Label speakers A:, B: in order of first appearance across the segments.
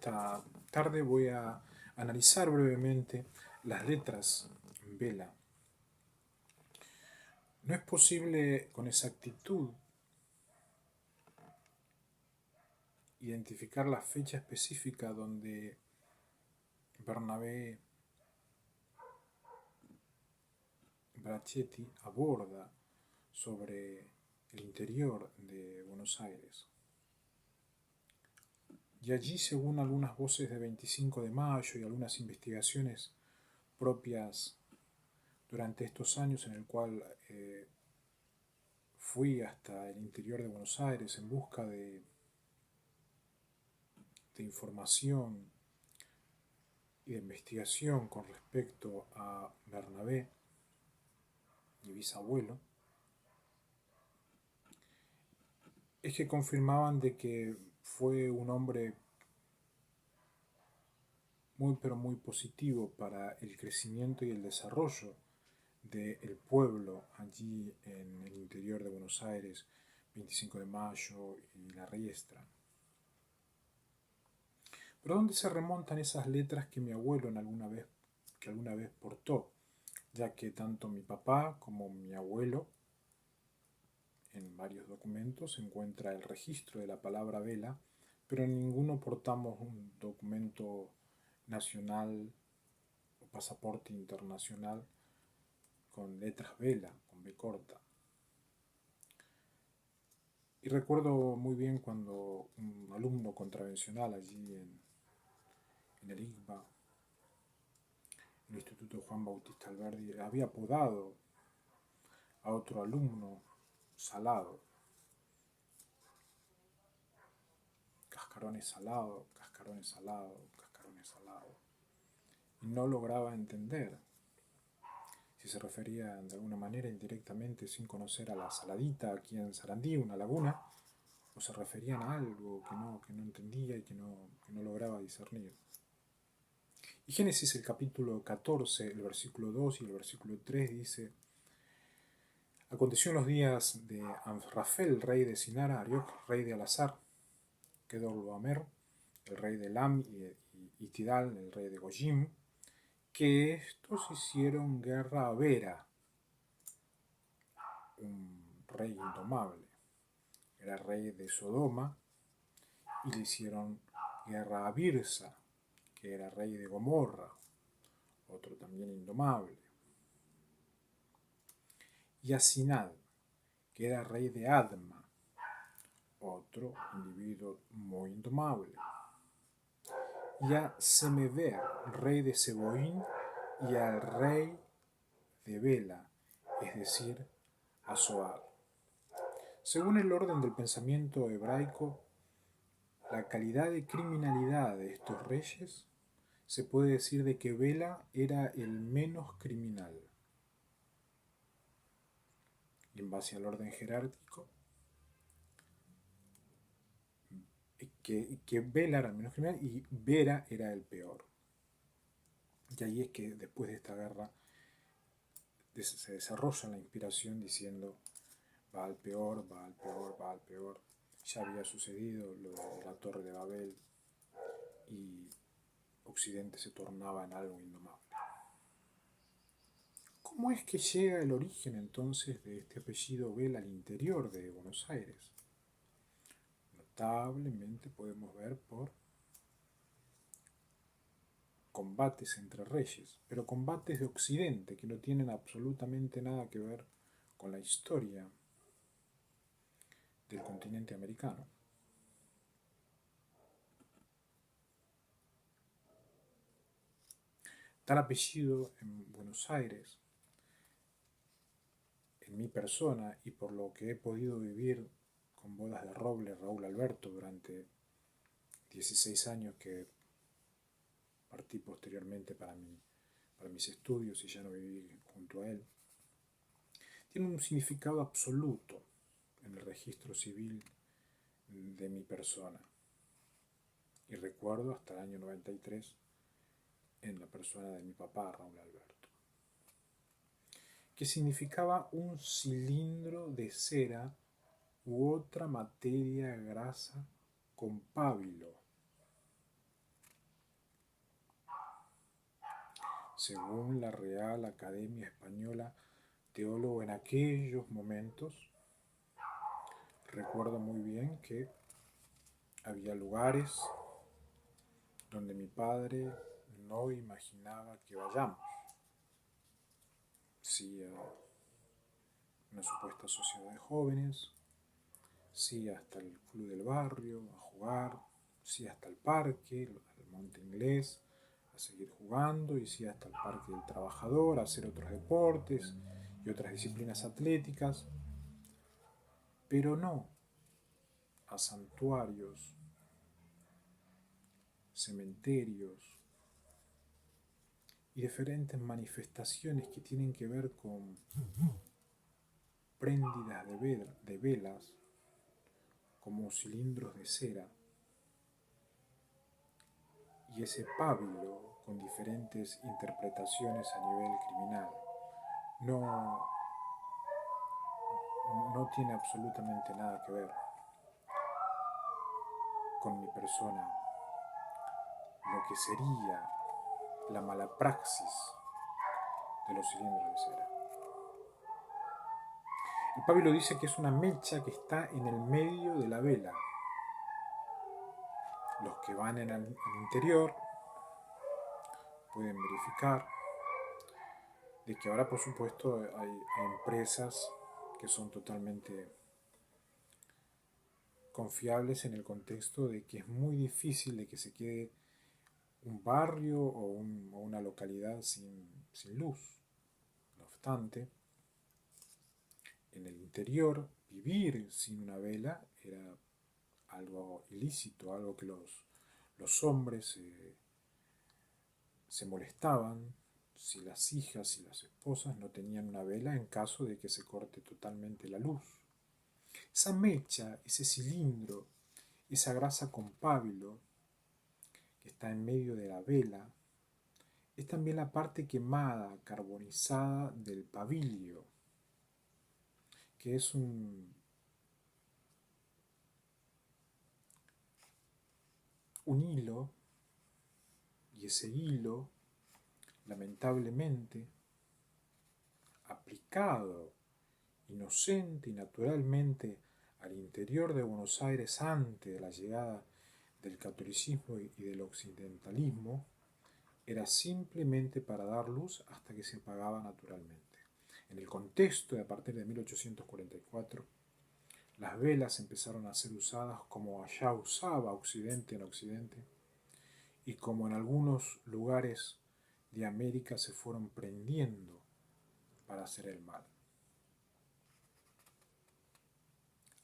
A: esta tarde voy a analizar brevemente las letras en vela. No es posible con exactitud identificar la fecha específica donde Bernabé Brachetti aborda sobre el interior de Buenos Aires. Y allí, según algunas voces de 25 de mayo y algunas investigaciones propias durante estos años en el cual fui hasta el interior de Buenos Aires en busca de información y de investigación con respecto a Bernabé, mi bisabuelo, es que confirmaban de que fue un hombre muy pero muy positivo para el crecimiento y el desarrollo del pueblo allí en el interior de Buenos Aires, 25 de mayo y La Riestra. Pero ¿dónde se remontan esas letras que mi abuelo alguna vez portó? Ya que tanto mi papá como mi abuelo, en varios documentos se encuentra el registro de la palabra vela, pero en ninguno portamos un documento nacional o pasaporte internacional con letras vela, con B corta. Y recuerdo muy bien cuando un alumno contravencional allí en el IGBA, el Instituto Juan Bautista Alberdi, había apodado a otro alumno Salado. Cascarones salado, cascarones salado, cascarones salado. Y no lograba entender si se refería de alguna manera indirectamente sin conocer a la saladita aquí en Sarandí, una laguna, o se referían a algo que no entendía y que no lograba discernir. Y Génesis, el capítulo 14, el versículo 2 y el versículo 3 dice: Aconteció en los días de Amrafel, rey de Sinar, Arioc, rey de Alazar, Kedorlaomer, el rey de Elam, y Tidal, el rey de Gojim, que estos hicieron guerra a Vera, un rey indomable. Era rey de Sodoma, y le hicieron guerra a Birsa, que era rey de Gomorra, otro también indomable. Y a Sinad, que era rey de Adma, otro individuo muy indomable. Y a Semever, rey de Seboín, y al rey de Bela, es decir, a Zoar. Según el orden del pensamiento hebraico, la calidad de criminalidad de estos reyes se puede decir de que Bela era el menos criminal. Y en base al orden jerárquico, que Bela era el menos criminal y Vera era el peor. Y ahí es que después de esta guerra se desarrolla la inspiración diciendo: va al peor, va al peor, va al peor. Ya había sucedido lo de la Torre de Babel y Occidente se tornaba en algo indomable. ¿Cómo es que llega el origen entonces de este apellido Bela al interior de Buenos Aires? Notablemente podemos ver por combates entre reyes, pero combates de Occidente que no tienen absolutamente nada que ver con la historia del continente americano. Tal apellido en Buenos Aires, en mi persona y por lo que he podido vivir con Bodas de Roble, Raúl Alberto, durante 16 años que partí posteriormente para mis estudios y ya no viví junto a él, tiene un significado absoluto en el registro civil de mi persona. Y recuerdo hasta el año 93 en la persona de mi papá, Raúl Alberto, que significaba un cilindro de cera u otra materia grasa con pábilo. según la Real Academia Española, teólogo en aquellos momentos. Recuerdo muy bien que había lugares donde mi padre no imaginaba que vayamos. Sí a una supuesta sociedad de jóvenes, sí hasta el club del barrio, a jugar, sí hasta el parque, al Monte Inglés, a seguir jugando, y sí hasta el Parque del Trabajador, a hacer otros deportes y otras disciplinas atléticas, pero no a santuarios, cementerios y diferentes manifestaciones que tienen que ver con préndidas de velas como cilindros de cera y ese pábilo con diferentes interpretaciones a nivel criminal. No, no tiene absolutamente nada que ver con mi persona, lo que sería la mala praxis de los cilindros de cera. El pábilo dice que es una mecha que está en el medio de la vela. Los que van en el interior pueden verificar de que ahora, por supuesto, hay empresas que son totalmente confiables en el contexto de que es muy difícil de que se quede un barrio o una localidad sin luz. No obstante, en el interior, vivir sin una vela era algo ilícito, algo que los hombres se molestaban si las hijas y las esposas no tenían una vela en caso de que se corte totalmente la luz. Esa mecha, ese cilindro, esa grasa con pábilo que está en medio de la vela, es también la parte quemada, carbonizada del pabilio, que es un hilo, y ese hilo, lamentablemente, aplicado inocente y naturalmente al interior de Buenos Aires antes de la llegada del catolicismo y del occidentalismo, era simplemente para dar luz hasta que se apagaba naturalmente. En el contexto de a partir de 1844, las velas empezaron a ser usadas como allá usaba Occidente en Occidente, y como en algunos lugares de América se fueron prendiendo para hacer el mal.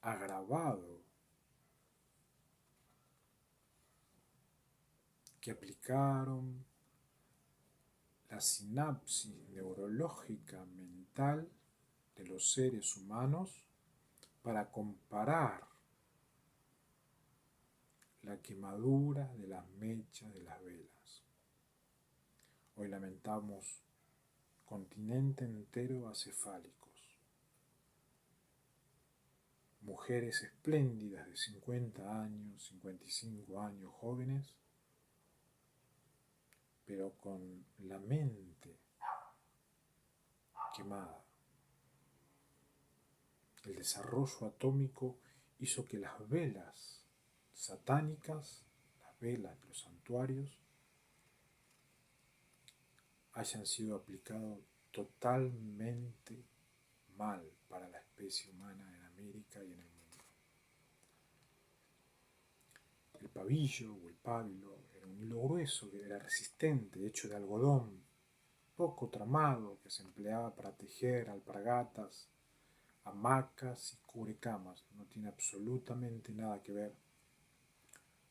A: Agravado que aplicaron la sinapsis neurológica mental de los seres humanos para comparar la quemadura de las mechas de las velas. Hoy lamentamos continente entero acefálicos, mujeres espléndidas de 50 años, 55 años, jóvenes, pero con la mente quemada. El desarrollo atómico hizo que las velas satánicas, las velas de los santuarios, hayan sido aplicados totalmente mal para la especie humana en América y en el mundo. El pabillo o el pábilo era un hilo grueso que era resistente, hecho de algodón, poco tramado, que se empleaba para tejer alpargatas, hamacas y cubrecamas. No tiene absolutamente nada que ver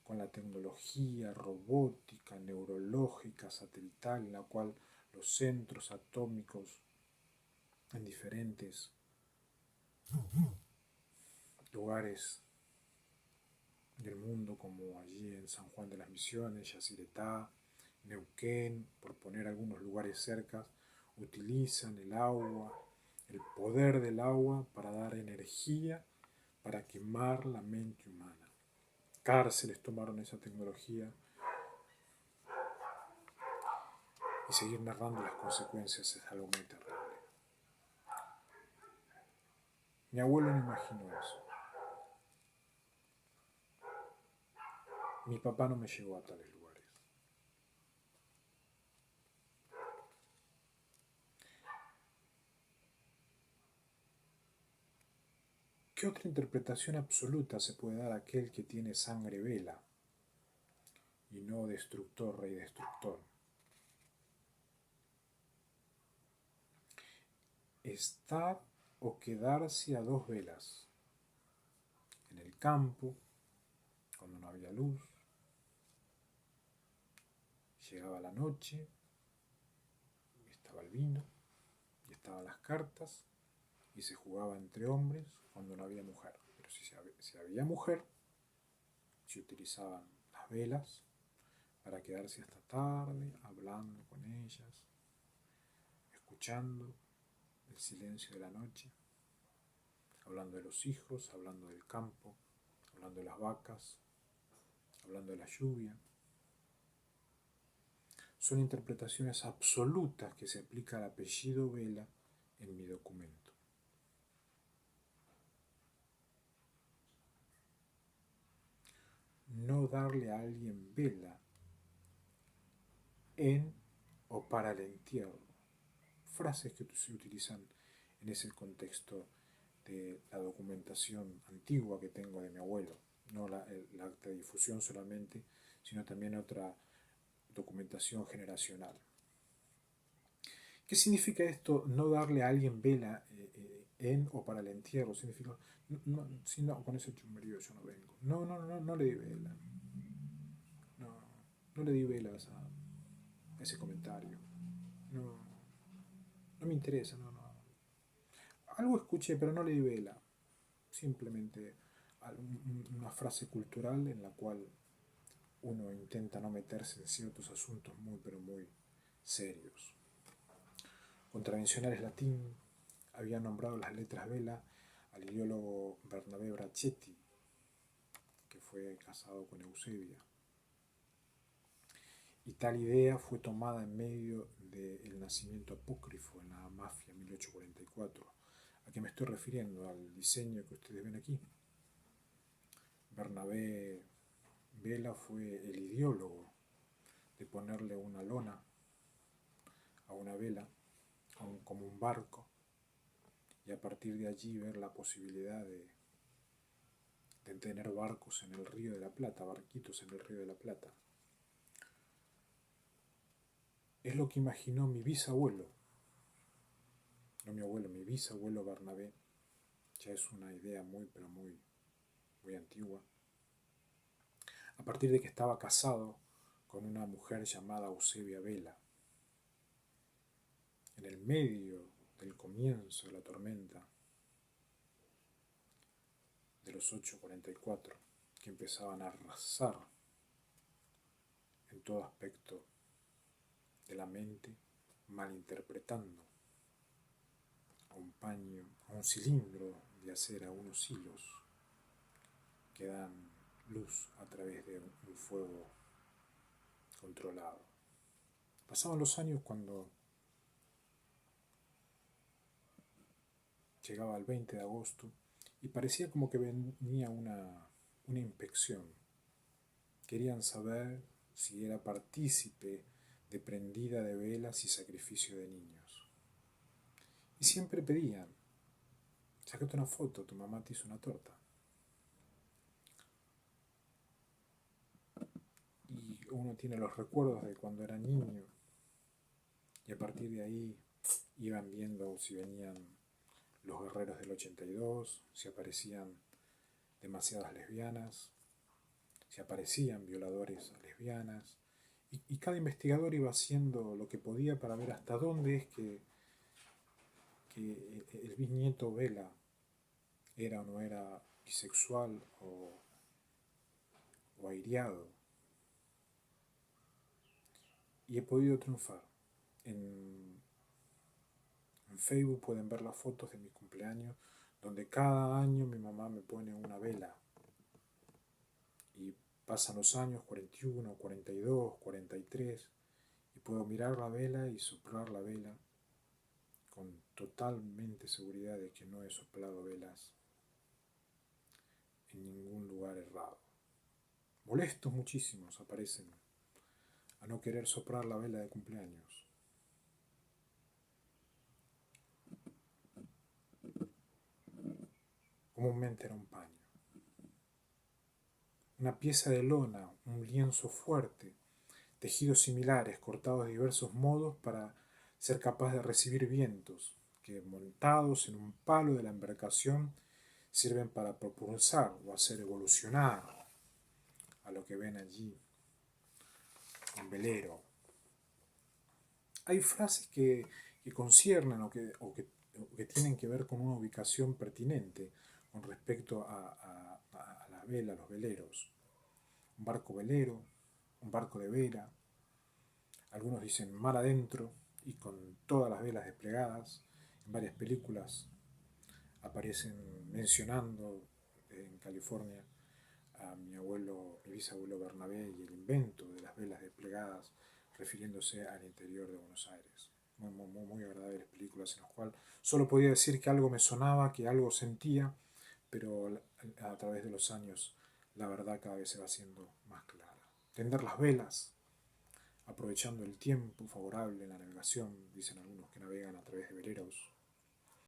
A: con la tecnología robótica, neurológica, satelital, en la cual los centros atómicos en diferentes lugares del mundo, como allí en San Juan de las Misiones, Yacyretá, Neuquén, por poner algunos lugares cerca, utilizan el agua, el poder del agua para dar energía, para quemar la mente humana. Cárceles tomaron esa tecnología y seguir narrando las consecuencias es algo muy terrible. Mi abuelo no imaginó eso. Mi papá no me llevó a tales lugares. ¿Qué otra interpretación absoluta se puede dar a aquel que tiene sangre vela y no destructor, rey destructor? Estar o quedarse a dos velas, en el campo, cuando no había luz, llegaba la noche, estaba el vino, y estaban las cartas, y se jugaba entre hombres cuando no había mujer. Pero si había mujer, se utilizaban las velas para quedarse hasta tarde, hablando con ellas, escuchando el silencio de la noche, hablando de los hijos, hablando del campo, hablando de las vacas, hablando de la lluvia. Son interpretaciones absolutas que se aplica al apellido Vela en mi documento. No darle a alguien vela en o para el entierro. Frases que se utilizan en ese contexto de la documentación antigua que tengo de mi abuelo. No la acta de difusión solamente, sino también otra documentación generacional. ¿Qué significa esto, no darle a alguien vela en o para el entierro? Significa, si no, con ese chumberío yo no vengo. No le di vela. No le di velas a ese comentario. No me interesa, Algo escuché, pero no le di vela. Simplemente una frase cultural en la cual uno intenta no meterse en ciertos asuntos muy, pero muy serios. Contravencionales latín había nombrado las letras vela al ideólogo Bernabé Brachetti, que fue casado con Eusebia. Y tal idea fue tomada en medio del nacimiento apócrifo en la mafia 1844. ¿A qué me estoy refiriendo? Al diseño que ustedes ven aquí. Bernabé Vela fue el ideólogo de ponerle una lona a una vela como un barco y a partir de allí ver la posibilidad de tener barcos en el Río de la Plata, barquitos en el Río de la Plata. Es lo que imaginó mi bisabuelo, no mi abuelo, mi bisabuelo Bernabé. Ya es una idea muy, pero muy antigua. A partir de que estaba casado con una mujer llamada Eusebia Vela. En el medio del comienzo de la tormenta de los 844, que empezaban a arrasar en todo aspecto de la mente, malinterpretando a un paño, a un cilindro de acera, unos hilos que dan luz a través de un fuego controlado. Pasaban los años cuando llegaba el 20 de agosto y parecía como que venía una inspección. Querían saber si era partícipe de prendida de velas y sacrificio de niños. Y siempre pedían, sácate una foto, tu mamá te hizo una torta. Y uno tiene los recuerdos de cuando era niño y a partir de ahí iban viendo si venían los guerreros del 82, si aparecían demasiadas lesbianas, si aparecían violadores a lesbianas, y cada investigador iba haciendo lo que podía para ver hasta dónde es que el bisnieto Vela era o no era bisexual o aireado. Y he podido triunfar. En Facebook pueden ver las fotos de mi cumpleaños, donde cada año mi mamá me pone una vela. Y pasan los años, 41, 42, 43, y puedo mirar la vela y soplar la vela con totalmente seguridad de que no he soplado velas en ningún lugar errado. Molestos muchísimos aparecen a no querer soplar la vela de cumpleaños. Comúnmente era un paño, una pieza de lona, un lienzo fuerte, tejidos similares cortados de diversos modos para ser capaz de recibir vientos que, montados en un palo de la embarcación, sirven para propulsar o hacer evolucionar a lo que ven allí, un velero. Hay frases que conciernen o que tienen que ver con una ubicación pertinente con respecto a la vela, a los veleros. Un barco velero, un barco de vela. Algunos dicen mar adentro y con todas las velas desplegadas. En varias películas aparecen mencionando en California a mi bisabuelo Bernabé y el invento de las velas desplegadas, refiriéndose al interior de Buenos Aires. Muy agradables películas en las cuales solo podía decir que algo me sonaba, que algo sentía, pero a través de los años la verdad cada vez se va haciendo más clara. Tender las velas, aprovechando el tiempo favorable en la navegación, dicen algunos que navegan a través de veleros,